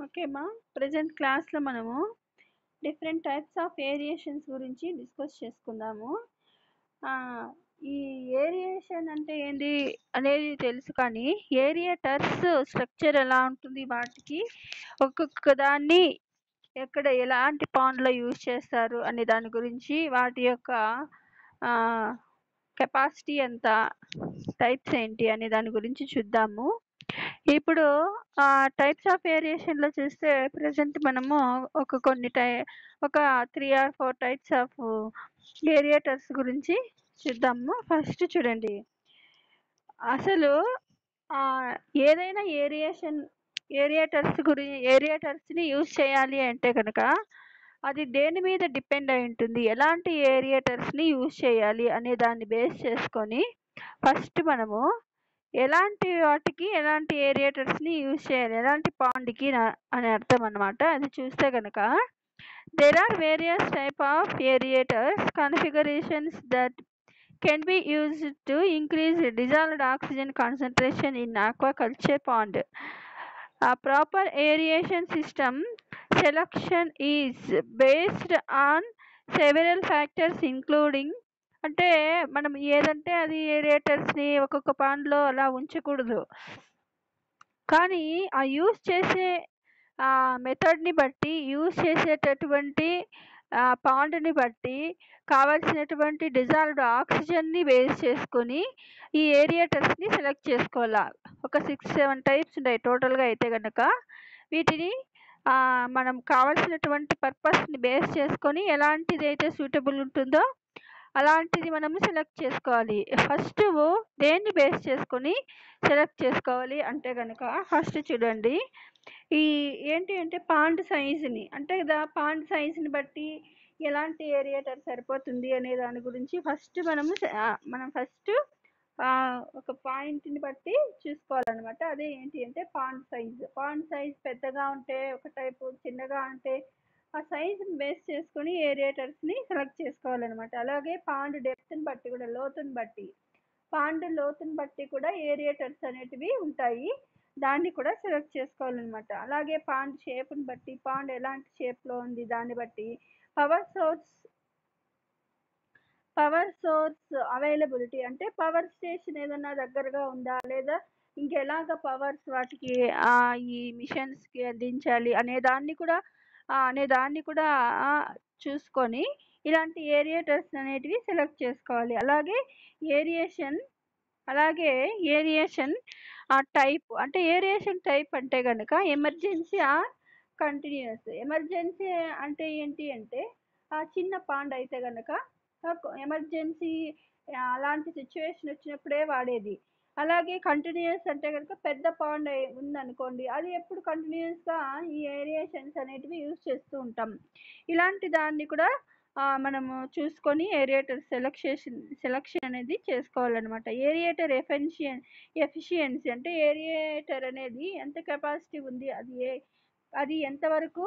Okay మా present క్లాస్లో మనము డిఫరెంట్ టైప్స్ ఆఫ్ ఏరియేషన్స్ గురించి డిస్కస్ చేసుకుందాము. ఆ, ఈ ఏరియేషన్ అంటే ఏంటి అనేది తెలుసు, కానీ ఏరియేటర్స్ స్ట్రక్చర్ ఎలా ఉంటుంది, వాటికి ఒక్కొక్క దాన్ని ఎక్కడ ఎలాంటి పాండ్లో యూజ్ చేస్తారు అనే దాని గురించి, వాటి యొక్క కెపాసిటీ ఎంత, టైప్స్ ఏంటి అనే దాని గురించి చూద్దాము. ఇప్పుడు టైప్స్ ఆఫ్ వేరియేషన్లో చూస్తే ప్రజెంట్ మనము ఒక 3 or 4 టైప్స్ ఆఫ్ వేరియేటర్స్ గురించి చూద్దాము. ఫస్ట్ చూడండి, అసలు ఏదైనా ఏరియేటర్స్ని యూజ్ చేయాలి అంటే కనుక అది దేని మీద డిపెండ్ అయి ఉంటుంది, ఎలాంటి ఏరియేటర్స్ని యూజ్ చేయాలి అనే దాన్ని బేస్ చేసుకొని ఫస్ట్ మనము ఎలాంటి వాటికి ఎలాంటి ఏరియేటర్స్ని యూజ్ చేయాలి, ఎలాంటి పాండ్కి అని అర్థం అన్నమాట. అది చూస్తే కనుక there are various type of aerators configurations that can be used to increase dissolved oxygen concentration in aquaculture pond. A proper aeration system selection is based on several factors including, అంటే మనం ఏదంటే అది ఏరియేటర్స్ని ఒక్కొక్క పాండ్లో అలా ఉంచకూడదు, కానీ ఆ యూజ్ చేసే మెథడ్ని బట్టి, యూజ్ చేసేటటువంటి పాండ్ని బట్టి కావాల్సినటువంటి డిజాల్వ్డ్ ఆక్సిజన్ని బేస్ చేసుకొని ఈ ఏరియేటర్స్ని సెలెక్ట్ చేసుకోవాలి. ఒక 6-7 టైప్స్ ఉంటాయి టోటల్గా అయితే కనుక. వీటిని మనం కావాల్సినటువంటి పర్పస్ని బేస్ చేసుకొని ఎలాంటిది అయితే సూటబుల్ ఉంటుందో అలాంటిది మనము సెలెక్ట్ చేసుకోవాలి. ఫస్ట్ దేన్ని బేస్ చేసుకొని సెలెక్ట్ చేసుకోవాలి అంటే కనుక, ఫస్ట్ చూడండి, ఈ ఏంటి అంటే పాండ్ సైజుని, అంటే పాండ్ సైజుని బట్టి ఎలాంటి ఏరియేటర్ సరిపోతుంది అనే దాని గురించి ఫస్ట్ మనం ఫస్ట్ ఒక పాయింట్ని బట్టి చూసుకోవాలన్నమాట. అదే ఏంటి అంటే పాండ్ సైజ్ పెద్దగా ఉంటే ఒక టైపు, చిన్నగా ఉంటే ఆ సైజుని బేస్ చేసుకొని ఏరియేటర్స్ని సెలెక్ట్ చేసుకోవాలన్నమాట. అలాగే పాండ్ డెప్త్ని బట్టి కూడా, పాండ్ లోతుని బట్టి కూడా ఏరియేటర్స్ అనేటివి ఉంటాయి, దాన్ని కూడా సెలెక్ట్ చేసుకోవాలన్నమాట. అలాగే పాండ్ షేప్ని బట్టి, పాండ్ ఎలాంటి షేప్లో ఉంది దాన్ని బట్టి, పవర్ సోర్స్ అవైలబిలిటీ, అంటే పవర్ స్టేషన్ ఏదన్నా దగ్గరగా ఉందా, లేదా ఇంకెలాగ పవర్స్ వాటికి ఈ మిషన్స్కి అందించాలి అనే దాన్ని కూడా చూసుకొని ఇలాంటి ఏరియేటర్స్ అనేటివి సెలెక్ట్ చేసుకోవాలి. అలాగే ఏరియేషన్ టైప్, అంటే ఏరియేషన్ టైప్ అంటే కనుక ఎమర్జెన్సీ ఆర్ కంటిన్యూస్. ఎమర్జెన్సీ అంటే ఏంటి అంటే చిన్న పాండ్ అయితే కనుక ఎమర్జెన్సీ అలాంటి సిచ్యువేషన్ వచ్చినప్పుడే వాడేది. అలాగే కంటిన్యూస్ అంటే కనుక పెద్ద పాండ్ ఉందనుకోండి, అది ఎప్పుడు కంటిన్యూస్గా ఈ ఏరియేషన్స్ అనేటివి యూజ్ చేస్తూ ఉంటాం. ఇలాంటి దాన్ని కూడా మనము చూసుకొని ఏరియేటర్ సెలక్షన్ అనేది చేసుకోవాలన్నమాట. ఏరియేటర్ ఎఫిషియన్సీ అంటే ఏరియేటర్ అనేది ఎంత కెపాసిటీ ఉంది, అది ఎంతవరకు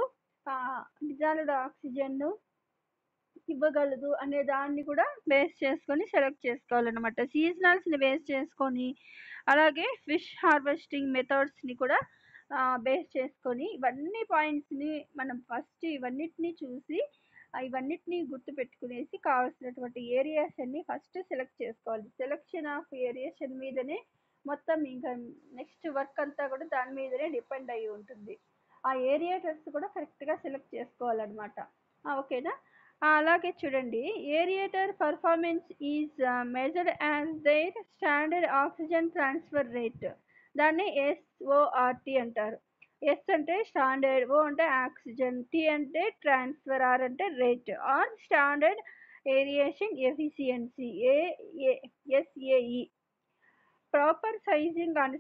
డిజాల్వ్డ్ ఆక్సిజన్ ఇవ్వగలదు అనే దాన్ని కూడా బేస్ చేసుకొని సెలెక్ట్ చేసుకోవాలన్నమాట. సీజనల్స్ని బేస్ చేసుకొని, అలాగే ఫిష్ హార్వెస్టింగ్ మెథడ్స్ని కూడా బేస్ చేసుకొని, ఇవన్నీ పాయింట్స్ని మనం ఫస్ట్ ఇవన్నిటిని చూసి ఇవన్నిటిని గుర్తు పెట్టుకునేసి కావాల్సినటువంటి ఏరియేషన్ని ఫస్ట్ సెలెక్ట్ చేసుకోవాలి. సెలెక్షన్ ఆఫ్ ఏరియేషన్ మీదనే మొత్తం ఇంకా నెక్స్ట్ వర్క్ అంతా కూడా దాని మీదనే డిపెండ్ అయ్యి ఉంటుంది. ఆ ఏరియేటర్స్ కూడా కరెక్ట్గా సెలెక్ట్ చేసుకోవాలన్నమాట. ఓకేనా? అలాగే చూడండి, aerator performance is measured as their standard oxygen transfer rate. దాన్ని SORT అంటారు. ఎస్ అంటే స్టాండర్డ్, ఓ అంటే ఆక్సిజన్, టీ అంటే ట్రాన్స్ఫర్, ఆర్ అంటే rate, or standard aeration efficiency SAE. Proper sizing and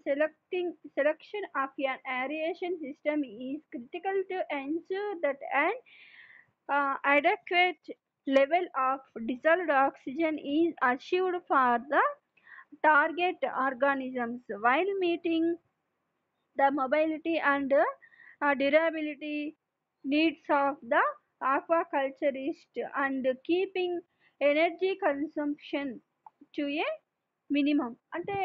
selection of an aeration system is critical to ensure that an adequate level of dissolved oxygen is achieved for the target organisms while meeting the mobility and durability needs of the aquaculturist and keeping energy consumption to a minimum. అంటే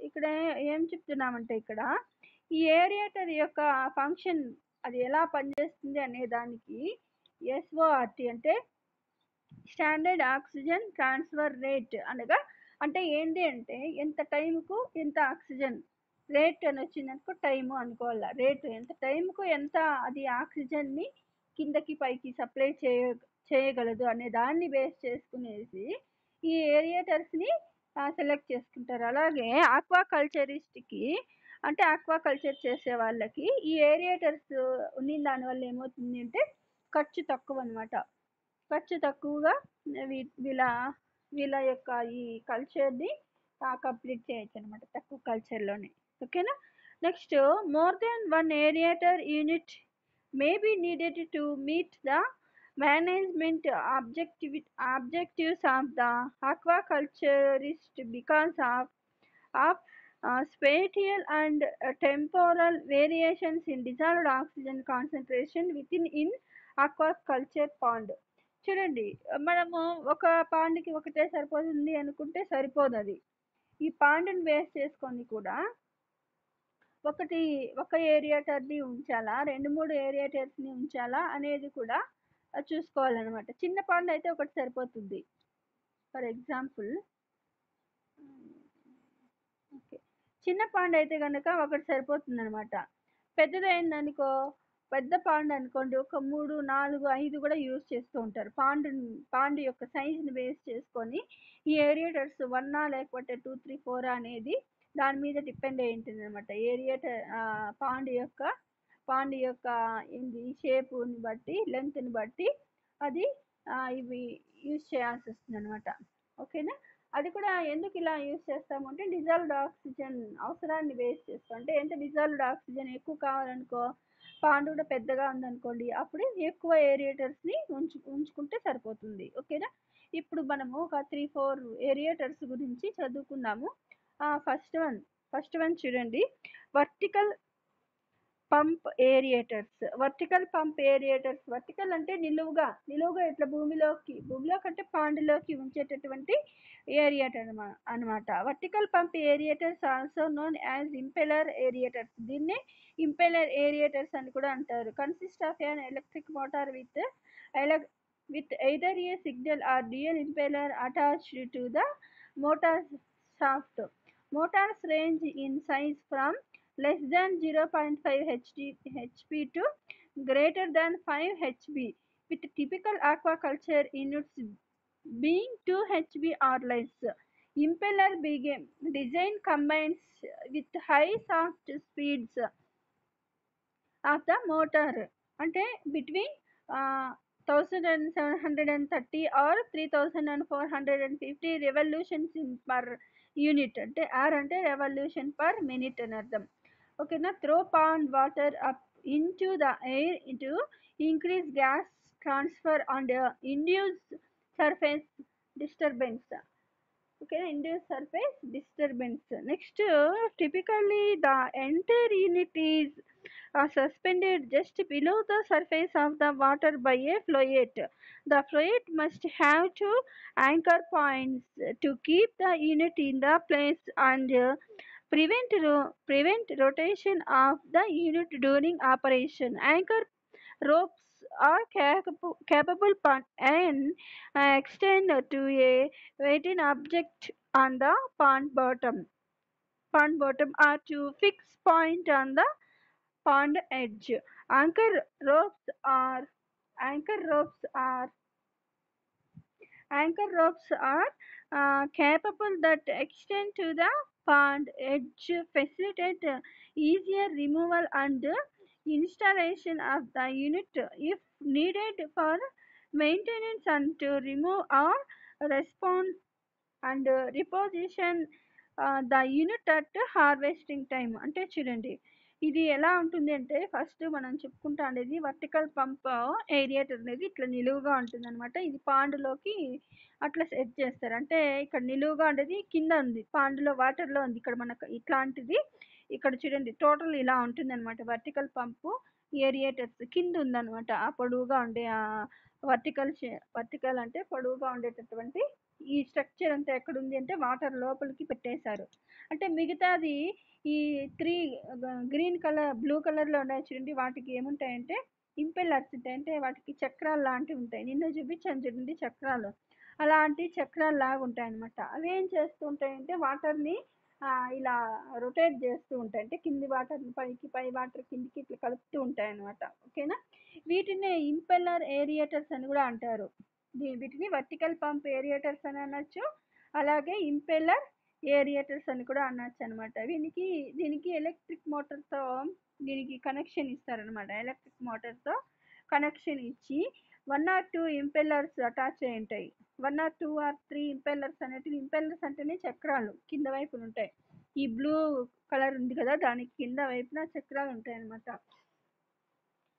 ఇక్కడ ఏం చెప్తున్నామంటే, ఇక్కడ ఈ aerator యొక్క function అది ఎలా పనిచేస్తుంది అనే దానికి ఎస్ఓఆర్టీ అంటే స్టాండర్డ్ ఆక్సిజన్ ట్రాన్స్ఫర్ రేట్ అనగా అంటే ఏంటి అంటే ఎంత టైంకు ఎంత ఆక్సిజన్ రేట్ అని వచ్చిందనుకో టైము అనుకోవాల రేటు ఎంత టైంకు ఎంత అది ఆక్సిజన్ని కిందకి పైకి సప్లై చేయగలదు అనే దాన్ని బేస్ చేసుకునేసి ఈ ఏరియేటర్స్ని సెలెక్ట్ చేసుకుంటారు. అలాగే ఆక్వాకల్చరిస్ట్కి అంటే ఆక్వాకల్చర్ చేసే వాళ్ళకి ఈ ఏరియేటర్స్ ఉన్న దానివల్ల ఏమవుతుంది అంటే ఖర్చు తక్కువ అనమాట. ఖర్చు తక్కువగా వీళ్ళ వీళ్ళ యొక్క ఈ కల్చర్ని కంప్లీట్ చేయొచ్చు అనమాట తక్కువ కల్చర్లోనే. ఓకేనా. Next more than one aerator unit may be needed to meet the management objectives of the aquaculturist because of spatial and temporal variations in dissolved oxygen concentration within in aquaculture pond. చూడండి, మనము ఒక పాండ్కి ఒకటే సరిపోతుంది అనుకుంటే సరిపోదు. అది ఈ పాండ్ని base చేసుకొని కూడా ఒక ఏరియేటర్ని ఉంచాలా 2-3 ఏరియేటర్స్ని ఉంచాలా అనేది కూడా చూసుకోవాలన్నమాట. చిన్న పాండ్ అయితే ఒకటి సరిపోతుంది. ఫర్ ఎగ్జాంపుల్ ఓకే, చిన్న పాండ్ అయితే కనుక ఒకటి సరిపోతుంది అనమాట. పెద్దదైందనుకో పెద్ద పాండ్ అనుకోండి ఒక 3, 4, 5 కూడా యూజ్ చేస్తూ ఉంటారు. పాండ్ యొక్క సైజ్ని బేస్ చేసుకొని ఈ ఏరియేటర్స్ 1 లేకపోతే 2, 3, 4 అనేది దాని మీద డిపెండ్ అయి ఉంటుంది అనమాట. ఏరియేటర్ పాండ్ యొక్క ఏంది షేపుని బట్టి లెంత్ని బట్టి అది ఇవి యూజ్ చేయాల్సి వస్తుంది అనమాట. ఓకేనా. అది కూడా ఎందుకు ఇలా యూజ్ చేస్తామంటే డిజాల్వ్డ్ ఆక్సిజన్ అవసరాన్ని బేస్ చేసుకుంటే ఎంత డిజాల్వ్డ్ ఆక్సిజన్ ఎక్కువ కావాలనుకో పాండ్ కూడా పెద్దగా ఉందనుకోండి అప్పుడు ఎక్కువ ఏరియేటర్స్ని ఉంచుకుంటే సరిపోతుంది. ఓకేనా. ఇప్పుడు మనము ఒక 3-4 ఏరియేటర్స్ గురించి చదువుకుందాము. ఫస్ట్ వన్ చూడండి, వర్టికల్ పంప్ ఏరియేటర్స్. వర్టికల్ అంటే నిలువుగా ఇట్లా భూమిలోకి అంటే పాండ్లోకి ఉంచేటటువంటి ఏరియేటర్ అనమాట. Vertical pump aerators also known as impeller aerators. దీన్ని ఇంపెల్లర్ ఏరియేటర్స్ అని కూడా అంటారు. Consist of an electric motor with either a signal or dual impeller attached to the motor shaft. Motors range in size from less than 0.5 HP to greater than 5 HP, with typical aquaculture units being 2 HP or less. Impeller design combines with high shaft speeds of the motor అంటే between 1730 or 3450 revolutions per unit. అంటే R అంటే revolution per minute అని అర్థం. ఓకేనా. Throw pond water up into the air to increase gas transfer and induce surface disturbance. Okay, induce surface disturbance. Next, typically the entire unit is suspended just below the surface of the water by a float. The float must have 2 anchor points to keep the unit in the place and prevent rotation of the unit during operation. Anchor ropes are capable and extend to a weighted object on the pond bottom or to fixed point on the pond edge. Anchor ropes are capable that extend to the pond edge, facilitate easier removal and installation of the unit if needed for maintenance and to remove or respond and reposition the unit at harvesting time. అంటే చూడండి, ఇది ఎలా ఉంటుంది అంటే first మనం చెప్పుకుంటా అనేది vertical pump aerator అనేది ఇట్లా నిలువుగా ఉంటుంది అనమాట. ఇది పాండ్లోకి అట్లా సెట్ చేస్తారు. అంటే ఇక్కడ నిలువుగా ఉండేది కింద ఉంది, పాండ్లో వాటర్లో ఉంది. ఇక్కడ మనకు ఇట్లాంటిది ఇక్కడ చూడండి టోటల్ ఇలా ఉంటుంది అనమాట. వర్టికల్ పంపు ఏరియేటర్స్ కింద ఉందన్నమాట. ఆ పొడవుగా ఉండే వర్టికల్ అంటే పొడవుగా ఉండేటటువంటి ఈ స్ట్రక్చర్ అంతా ఎక్కడ ఉంది అంటే వాటర్ లోపలికి పెట్టేశారు. అంటే మిగతాది ఈ త్రీ గ్రీన్ కలర్ బ్లూ కలర్లో ఉన్నాయి చూడండి, వాటికి ఏముంటాయంటే ఇంపెల్లర్స్ ఉంటాయి. అంటే వాటికి చక్రాలు లాంటివి ఉంటాయి. నిన్న చూపించాను చూడండి చక్రాలు, అలాంటి చక్రాలు లాగా ఉంటాయి అనమాట. అవి ఏం చేస్తూ ఉంటాయంటే వాటర్ని ఇలా రొటేట్ చేస్తూ ఉంటాయి. అంటే కింది వాటర్ పైకి, పై వాటర్ కిందికి ఇట్లా కలుపుతూ ఉంటాయి అనమాట. ఓకేనా. వీటిని ఇంపెల్లర్ ఏరియేటర్స్ అని కూడా అంటారు. వీటిని వర్టికల్ పంప్ ఏరియేటర్స్ అని అనొచ్చు, అలాగే ఇంపెల్లర్ ఏరియేటర్స్ అని కూడా అనొచ్చు అనమాట. దీనికి ఎలక్ట్రిక్ మోటార్తో దీనికి కనెక్షన్ ఇస్తారనమాట. ఎలక్ట్రిక్ మోటార్తో కనెక్షన్ ఇచ్చి 1 or 2 ఇంపెల్లర్స్ అటాచ్ అయి ఉంటాయి. 1 or 2 or 3 ఇంపెల్లర్స్ అనేటివి, ఇంపెల్లర్స్ అంటేనే చక్రాలు కింద వైపున ఉంటాయి. ఈ బ్లూ కలర్ ఉంది కదా, దానికి కింద వైపున చక్రాలు ఉంటాయి అనమాట.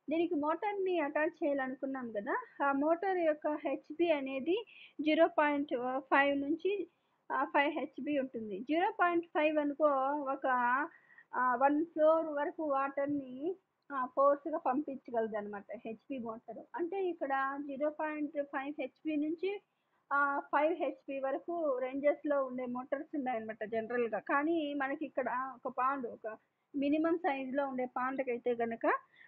దీనికి మోటార్ని అటాచ్ చేయాలనుకున్నాం కదా, ఆ మోటార్ యొక్క హెచ్పి అనేది 0.5 నుంచి 5 హెచ్పి ఉంటుంది. 0.5 అనుకో, ఒక 1 ఫ్లోర్ వరకు వాటర్ని ఫోర్స్గా పంపించగలదు అనమాట హెచ్పి మోటార్. అంటే ఇక్కడ 0.5 హెచ్పి నుంచి 5 హెచ్పి వరకు రేంజెస్లో ఉండే మోటార్స్ ఉన్నాయన్నమాట జనరల్గా. కానీ మనకి ఇక్కడ ఒక మినిమం సైజులో ఉండే పాండ్కి అయితే కనుక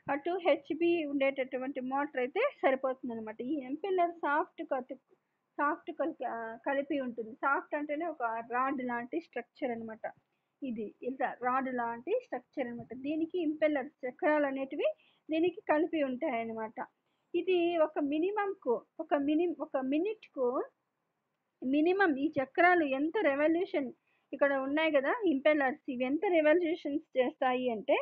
2 హెచ్పి ఉండేటటువంటి మోటార్ అయితే సరిపోతుంది అనమాట. ఈ ఎంపెల్లర్ సాఫ్ట్ కలిపి ఉంటుంది. సాఫ్ట్ అంటేనే ఒక రాడ్ లాంటి స్ట్రక్చర్ అనమాట. ఇది ఇలా రాడ్ లాంటి స్ట్రక్చర్ అనమాట. దీనికి ఇంపెల్లర్ చక్రాలు అనేటివి దీనికి కలిపి ఉంటాయి అన్నమాట. ఇది ఒక మినిట్కు మినిమం ఈ చక్రాలు ఎంత రెవల్యూషన్, ఇక్కడ ఉన్నాయి కదా ఇంపెల్లర్స్, ఇవి ఎంత రెవల్యూషన్స్ చేస్తాయి అంటే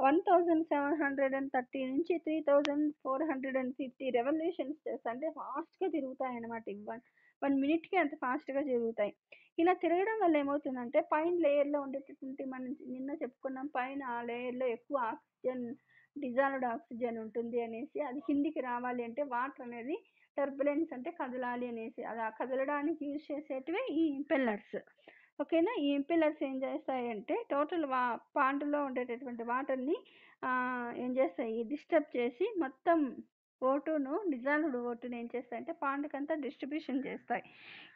1730 నుంచి 3450 రెవల్యూషన్స్ చేస్తాయి. అంటే ఫాస్ట్గా తిరుగుతాయి అన్నమాట. 1 మినిట్కి అంత ఫాస్ట్గా తిరుగుతాయి. ఇలా తిరగడం వల్ల ఏమవుతుందంటే పైన లేయర్లో ఉండేటటువంటి, మనం నిన్న చెప్పుకున్నాం, పైన లేయర్లో ఎక్కువ ఆక్సిజన్, డిజాల్వ్డ్ ఆక్సిజన్ ఉంటుంది అనేసి, అది కిందికి రావాలి అంటే వాటర్ అనేది టర్బులెన్స్ అంటే కదలాలి అనేసి, అలా కదలడానికి యూజ్ చేసేటివే ఈ ఇంపెల్లర్స్. ఓకేనా. ఈ ఇంపెల్లర్స్ ఏం చేస్తాయంటే టోటల్ పాండ్లో ఉండేటటువంటి వాటర్ని ఏం చేస్తాయి, డిస్టర్బ్ చేసి మొత్తం డిజాల్వ్డ్ ఓటును ఏం చేస్తాయంటే పాండ్కంతా డిస్ట్రిబ్యూషన్ చేస్తాయి.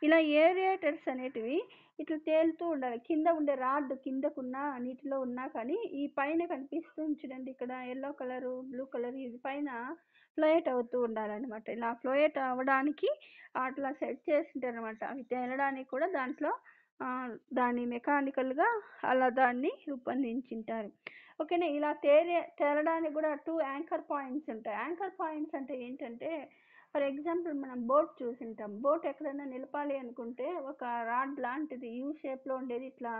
ఇలా ఏరియేటర్స్ అనేటివి ఇట్లా తేలుతూ ఉండాలి. కింద ఉండే రాడ్ కిందకున్నా నీటిలో ఉన్నా కానీ, ఈ పైన కనిపిస్తుంది చూడండి ఇక్కడ ఎల్లో కలరు, బ్లూ కలర్, ఇది పైన ఫ్లోయేట్ అవుతూ ఉండాలన్నమాట. ఇలా ఫ్లోయేట్ అవ్వడానికి అట్లా సెట్ చేసింటారు అనమాట. అవి తేలడానికి కూడా దాంట్లో దాన్ని మెకానికల్గా అలా దాన్ని రూపొందించింటారు. ఓకేనా. ఇలా తేలడానికి కూడా 2 యాంకర్ పాయింట్స్ ఉంటాయి. యాంకర్ పాయింట్స్ అంటే ఏంటంటే, ఫర్ ఎగ్జాంపుల్ మనం బోట్ చూసింటాం. బోట్ ఎక్కడైనా నిలపాలి అనుకుంటే ఒక రాడ్ లాంటిది యూ షేప్లో ఉండేది ఇట్లా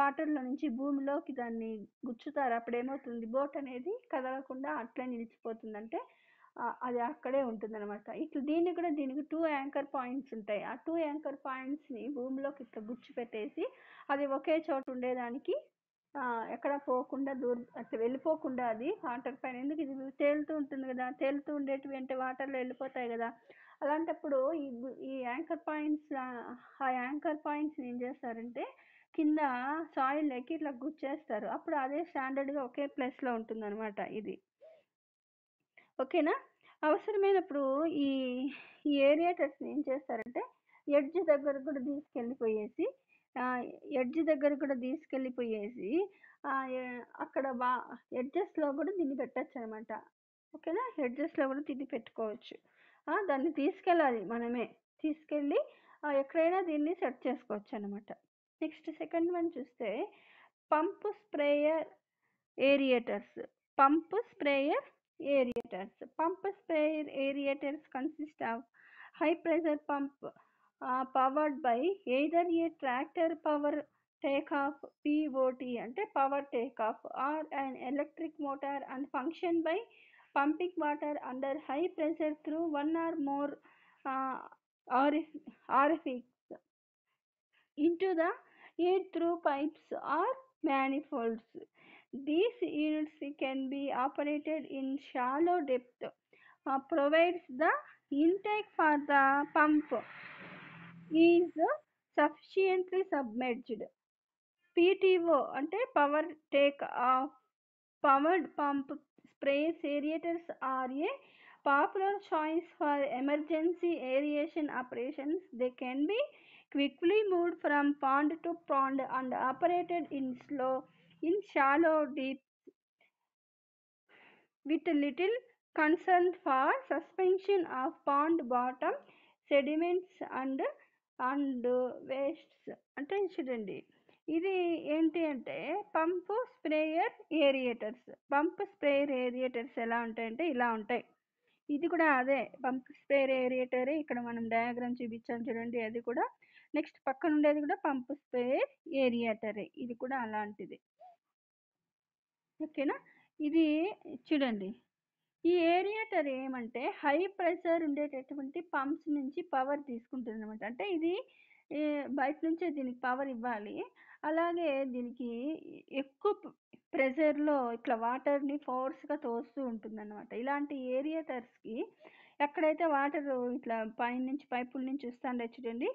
వాటర్లో నుంచి భూమిలోకి దాన్ని గుచ్చుతారు. అప్పుడు ఏమవుతుంది, బోట్ అనేది కదలకుండా అట్లే నిలిచిపోతుంది. అంటే అది అక్కడే ఉంటుంది అనమాట. ఇట్లా దీనికి 2 యాంకర్ పాయింట్స్ ఉంటాయి. ఆ 2 యాంకర్ పాయింట్స్ని భూమిలోకి ఇట్లా గుచ్చి పెట్టేసి అది ఒకే చోట ఉండేదానికి, ఎక్కడ పోకుండా అట్లా వెళ్ళిపోకుండా అది వాటర్ పైన, ఎందుకు ఇది తేలుతూ ఉంటుంది కదా, తేలుతూ ఉండేటివి అంటే వాటర్లో వెళ్ళిపోతాయి కదా. అలాంటప్పుడు ఈ యాంకర్ పాయింట్స్, ఆ యాంకర్ పాయింట్స్ ఏం చేస్తారంటే కింద సాయిల్లోకి ఇట్లా గుచ్చేస్తారు. అప్పుడు అదే స్టాండర్డ్గా ఒకే ప్లేస్లో ఉంటుంది అనమాట ఇది. ఓకేనా. అవసరమైనప్పుడు ఈ ఈ ఏరియేటర్స్ని ఏం చేస్తారంటే ఎడ్జ్ దగ్గర కూడా తీసుకెళ్ళిపోయేసి అక్కడ ఎడ్జెస్లో కూడా దీన్ని పెట్టచ్చు అనమాట. ఓకేనా. ఎడ్జెస్లో కూడా దీన్ని పెట్టుకోవచ్చు. దాన్ని తీసుకెళ్ళాలి, మనమే తీసుకెళ్ళి ఎక్కడైనా దీన్ని సెట్ చేసుకోవచ్చు అనమాట. నెక్స్ట్ సెకండ్ వన్ చూస్తే pump sprayer aerators. Pump sprayer aerators. Pump sprayer aerators consist of high pressure pump powered by either a tractor power takeoff POT అంటే power takeoff or an electric motor and function by pumping water under high pressure through one or more orifices into the air through pipes or manifolds. These units can be operated in shallow depth, provides the intake for the pump is sufficiently submerged. PTO అంటే power take off powered pump sprays aerators are a popular choice for emergency aeration operations. They can be quickly moved from pond to pond and operated in slow in shallow deep with little concern for suspension of pond bottom sediments and wastes. అంటే చూడండి, ఇది ఏంటి అంటే pump sprayer aerators ఎలా ఉంటాయంటే ఇలా ఉంటాయి. ఇది కూడా అదే పంప్ స్ప్రేయర్ ఏరియేటరే. ఇక్కడ మనం డయాగ్రామ్ చూపించాం చూడండి, అది కూడా. నెక్స్ట్ పక్కన ఉండేది కూడా పంప్ స్ప్రేయర్ ఏరియేటరే, ఇది కూడా అలాంటిది. ఓకేనా. ఇది చూడండి, ఈ ఏరియేటర్ ఏమంటే హై ప్రెషర్ ఉండేటటువంటి పంప్స్ నుంచి పవర్ తీసుకుంటుంది అనమాట. అంటే ఇది బయట నుంచే దీనికి పవర్ ఇవ్వాలి. అలాగే దీనికి ఎక్కువ ప్రెషర్లో ఇట్లా వాటర్ని ఫోర్స్గా తోస్తూ ఉంటుంది అనమాట. ఇలాంటి ఏరియేటర్స్కి ఎక్కడైతే వాటర్ ఇట్లా పైనుంచి పైపుల నుంచి వస్తుండే చూడండి,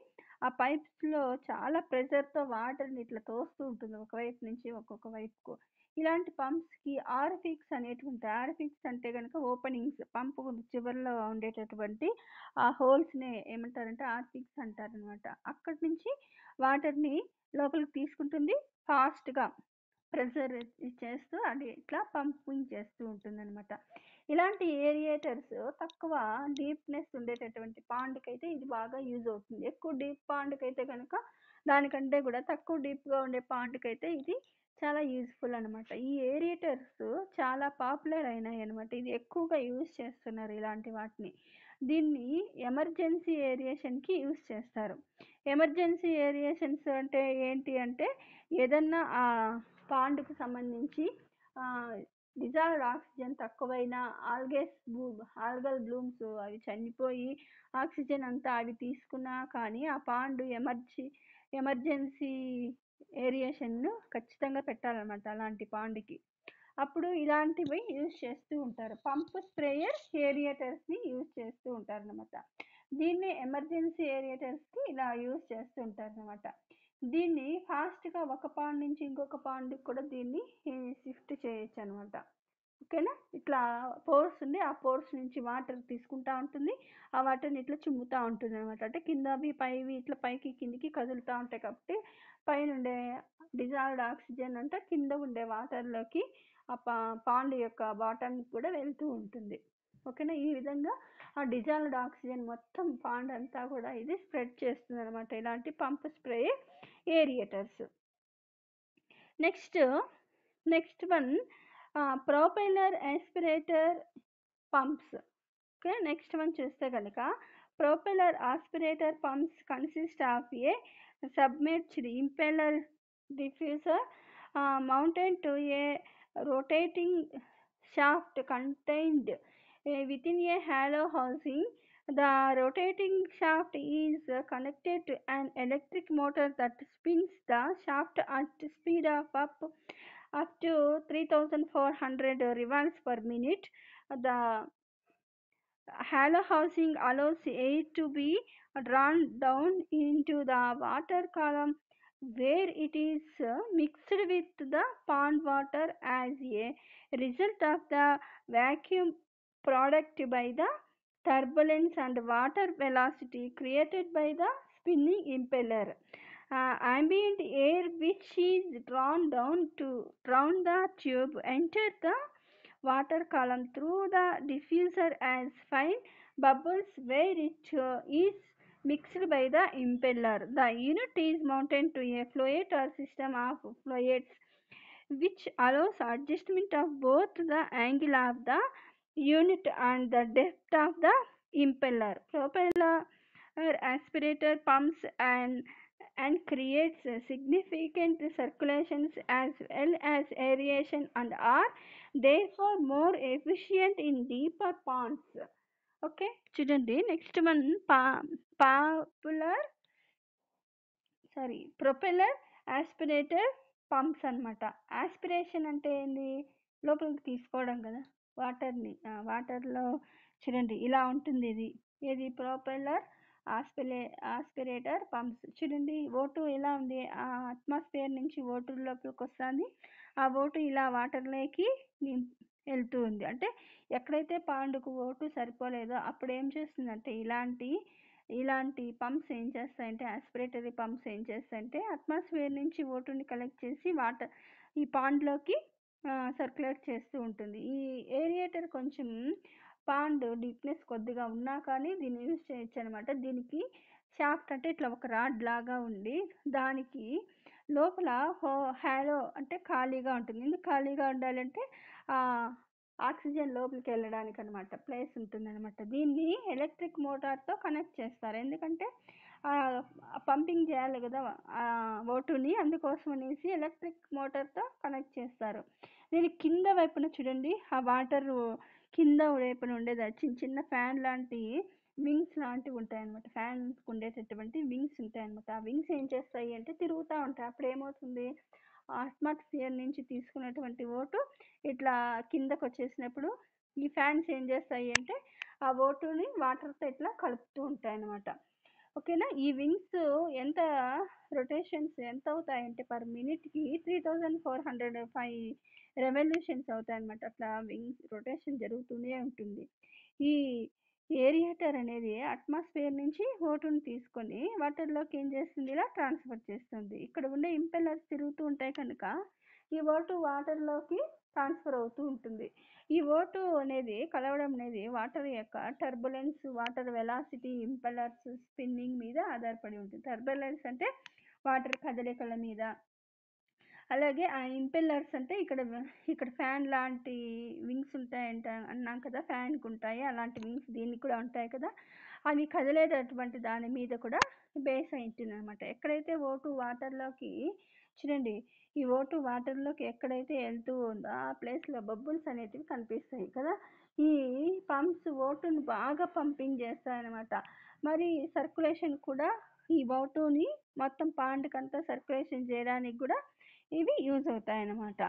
ఆ పైప్స్లో చాలా ప్రెషర్తో వాటర్ని ఇట్లా తోస్తూ ఉంటుంది ఒకవైపు నుంచి ఒక్కొక్క వైపుకు. ఇలాంటి పంప్స్కి ఆర్ఫిక్స్ అనేటువంటి, ఆర్ఫిక్స్ అంటే కనుక ఓపెనింగ్స్, పంపు చివరిలో ఉండేటటువంటి ఆ హోల్స్ని ఏమంటారంటే ఆర్ఫిక్స్ అంటారనమాట. అక్కడి నుంచి వాటర్ని లోపలికి తీసుకుంటుంది, ఫాస్ట్గా ప్రెషర్ చేస్తూ అది ఇట్లా పంపింగ్ చేస్తూ ఉంటుంది అనమాట. ఇలాంటి ఏరియేటర్స్ తక్కువ డీప్నెస్ ఉండేటటువంటి పాండ్కి అయితే ఇది బాగా యూజ్ అవుతుంది. ఎక్కువ డీప్ పాండ్కి అయితే కనుక దానికంటే కూడా తక్కువ డీప్గా ఉండే పాండ్కి అయితే ఇది చాలా యూజ్ఫుల్ అనమాట. ఈ ఏరియేటర్స్ చాలా పాపులర్ అయినాయి అనమాట. ఇది ఎక్కువగా యూజ్ చేస్తున్నారు ఇలాంటి వాటిని. దీన్ని ఎమర్జెన్సీ ఏరియేషన్కి యూజ్ చేస్తారు. ఎమర్జెన్సీ ఏరియేషన్స్ అంటే ఏంటి అంటే, ఏదన్నా ఆ పాండ్కు సంబంధించి డిజాల్వ్డ్ ఆక్సిజన్ తక్కువైనా ఆల్గల్ బ్లూమ్స్ అవి చనిపోయి ఆక్సిజన్ అంతా అవి తీసుకున్నా కానీ ఆ పాండ్ ఎమర్జెన్సీ ఏరియేషన్ను ఖచ్చితంగా పెట్టాలన్నమాట అలాంటి పాండ్కి. అప్పుడు ఇలాంటివి యూజ్ చేస్తూ ఉంటారు. పంప్ స్ప్రేయర్ ఏరియేటర్స్ని యూజ్ చేస్తూ ఉంటారు అనమాట. దీన్ని ఎమర్జెన్సీ ఏరియేటర్స్కి ఇలా యూజ్ చేస్తూ ఉంటారు అనమాట. దీన్ని ఫాస్ట్గా ఒక పాండ్ నుంచి ఇంకొక పాండ్కి కూడా దీన్ని షిఫ్ట్ చేయొచ్చు అనమాట. ఓకేనా. ఇట్లా పోర్స్ ఉంది, ఆ పోర్స్ నుంచి వాటర్ తీసుకుంటా ఉంటుంది, ఆ వాటర్ని ఇట్లా చిమ్ముతూ ఉంటుంది అనమాట. అంటే కిందవి పైవి ఇట్లా పైకి కిందికి కదులుతూ ఉంటాయి కాబట్టి పైన ఉండే డిజాల్వ్డ్ ఆక్సిజన్ అంటే కింద ఉండే వాటర్లోకి ఆ పాండ్ యొక్క బాటమ్కి కూడా వెళ్తూ ఉంటుంది. ఓకేనా. ఈ విధంగా ఆ డిజాల్వ్డ్ ఆక్సిజన్ మొత్తం పాండ్ అంతా కూడా ఇది స్ప్రెడ్ చేస్తుంది అనమాట, ఇలాంటి pump spray aerators. Next one propeller aspirator pumps. Okay. Next one చూస్తే కనుక propeller aspirator pumps consist of A submerged impeller diffuser mounted to a rotating shaft contained within a hollow housing. The rotating shaft is connected to an electric motor that spins the shaft at speed of up to 3400 revolves per minute. The hollow housing allows air to be drawn down into the water column where it is mixed with the pond water as a result of the vacuum product by the turbulence and water velocity created by the spinning impeller. Ambient air which is drawn the tube enter the water column through the diffuser as fine bubbles where it is mixed by the impeller. The unit is mounted to a float or system of floats which allows adjustment of both the angle of the unit and the depth of the impeller. Propeller aspirator pumps and creates significant circulations as well as aeration and are therefore more efficient in deeper ponds. Okay. చూడండి, next one propeller aspirator pumps అనమాట. Aspiration అంటే ఏంది, లోపలికి తీసుకోవడం కదా వాటర్ని. వాటర్లో చూడండి ఇలా ఉంటుంది, ఇది ప్రొపెల్లర్ ఆస్పిరేటర్ పంప్స్. చూడండి O2 ఎలా ఉంది, ఆ అట్మాస్ఫియర్ నుంచి O2 లోపలికి వస్తుంది, ఆ O2 ఇలా వాటర్లోకి వెళ్తూ ఉంది. అంటే ఎక్కడైతే పాండుకు O2 సరిపోలేదో అప్పుడు ఏం చేస్తుందంటే ఇలాంటి పంప్స్ ఏం చేస్తాయంటే, ఆస్పిరేటరీ పంప్స్ ఏం చేస్తాయంటే అట్మాస్ఫియర్ నుంచి O2ని కలెక్ట్ చేసి ఈ పాండ్లోకి సర్క్యులేట్ చేస్తూ ఉంటుంది. ఈ ఏరియేటర్ కొంచెం పాండ్ డీప్నెస్ కొద్దిగా ఉన్నా కానీ దీన్ని యూజ్ చేయొచ్చు అనమాట. దీనికి షాఫ్ట్ అంటే ఇట్లా ఒక రాడ్ లాగా ఉండి దానికి లోపల హ్యాలో అంటే ఖాళీగా ఉంటుంది. ఎందుకు ఖాళీగా ఉండాలంటే ఆక్సిజన్ లోపలికి వెళ్ళడానికి అనమాట ప్లేస్ ఉంటుంది అనమాట. దీన్ని ఎలక్ట్రిక్ మోటార్తో కనెక్ట్ చేస్తారు. ఎందుకంటే పంపింగ్ చేయాలి కదా ఓటుని, అందుకోసం అనేసి ఎలక్ట్రిక్ మోటార్తో కనెక్ట్ చేస్తారు. దీని కింద వైపున చూడండి, ఆ వాటర్ కింద వైపున ఉండేది చిన్న చిన్న ఫ్యాన్ లాంటి వింగ్స్ లాంటివి ఉంటాయి అనమాట. ఫ్యాన్స్ ఉండేటటువంటి వింగ్స్ ఉంటాయి అనమాట. ఆ వింగ్స్ ఏం చేస్తాయి అంటే తిరుగుతూ ఉంటాయి. అప్పుడు ఏమవుతుంది, అట్మాస్ఫియర్ నుంచి తీసుకున్నటువంటి ఓటు ఇట్లా కిందకు వచ్చేసినప్పుడు ఈ ఫ్యాన్స్ ఏం చేస్తాయి అంటే ఆ ఓటుని వాటర్తో ఇట్లా కలుపుతూ ఉంటాయి అనమాట. ఓకేనా. ఈ వింగ్స్ ఎంత రొటేషన్స్ ఎంత అవుతాయంటే పర్ మినిట్కి 3405 రెవల్యూషన్స్ అవుతాయి అనమాట. అట్లా వింగ్స్ రొటేషన్ జరుగుతూనే ఉంటుంది. ఈ ఏరియేటర్ అనేది అట్మాస్ఫియర్ నుంచి ఓటుని తీసుకొని వాటర్లోకి ఏం చేస్తుంది, ఇలా ట్రాన్స్ఫర్ చేస్తుంది. ఇక్కడ ఉండే ఇంపెల్లర్స్ తిరుగుతూ ఉంటాయి కనుక ఈ ఓటు వాటర్లోకి ట్రాన్స్ఫర్ అవుతూ ఉంటుంది. ఈ ఓటు అనేది కలవడం అనేది వాటర్ యొక్క turbulence, water velocity, impellers spinning మీద ఆధారపడి ఉంటుంది. టర్బులెన్స్ అంటే వాటర్ కదలికల మీద, అలాగే ఆ ఇంపెల్లర్స్ అంటే ఇక్కడ ఫ్యాన్ లాంటి వింగ్స్ ఉంటాయంట అన్నాం కదా, ఫ్యాన్కి ఉంటాయి అలాంటి వింగ్స్ దీనికి కూడా ఉంటాయి కదా, అవి కదిలేటటువంటి దాని మీద కూడా బేస్ అయి ఉంటుంది అనమాట. ఎక్కడైతే ఓటు వాటర్లోకి చూడండి, ఈ ఓటు వాటర్లోకి ఎక్కడైతే వెళ్తూ ఉందో ఆ ప్లేస్లో బబుల్స్ అనేటివి కనిపిస్తాయి కదా. ఈ పంప్స్ ఓటుని బాగా పంపింగ్ చేస్తాయన్నమాట. మరి సర్క్యులేషన్ కూడా ఈ ఓటుని మొత్తం పాండ్కంతా సర్క్యులేషన్ చేయడానికి కూడా ఇవి యూజ్ అవుతాయి అన్నమాట.